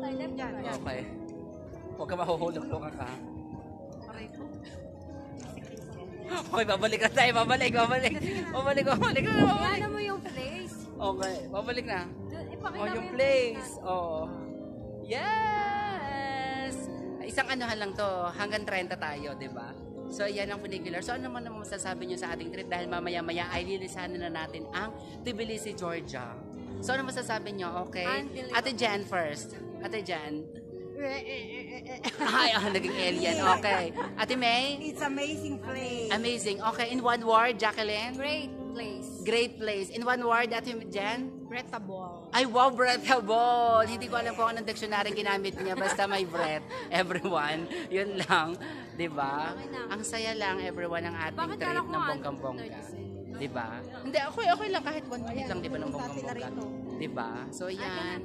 Okay. Huwag ka mahuhulog ka. Okay, babalik na tayo. Babalik. Ano mo yung place? Okay, babalik na. Ipakita Yung place. Oh. Yes! Isang anuhan lang to. Hanggang 30 tayo, di ba? So, yan ang funicular. So, ano man naman masasabi nyo sa ating trip dahil mamaya-maya ay lilisanin na natin ang Tbilisi, Georgia. So, ano masasabi nyo? Okay? Ate Jan first. Ate Jan. Ay, naging alien. Okay. Ate May? It's amazing place. Amazing. Okay, in one word, Jacqueline? Great place. Great place. In one word, Ate Jan? Breathable. Ay, wow, breathable. Hindi ko alam kung anong dictionary ginamit niya. Basta may breath. Everyone. Yun lang. Diba? Ang saya lang, everyone, ang ating Bakit trip kala ko ng bonggang-bongga. Diba? Hindi, okay lang kahit 1 minute lang, diba, ng bonggang-bongga. Diba? So, yan.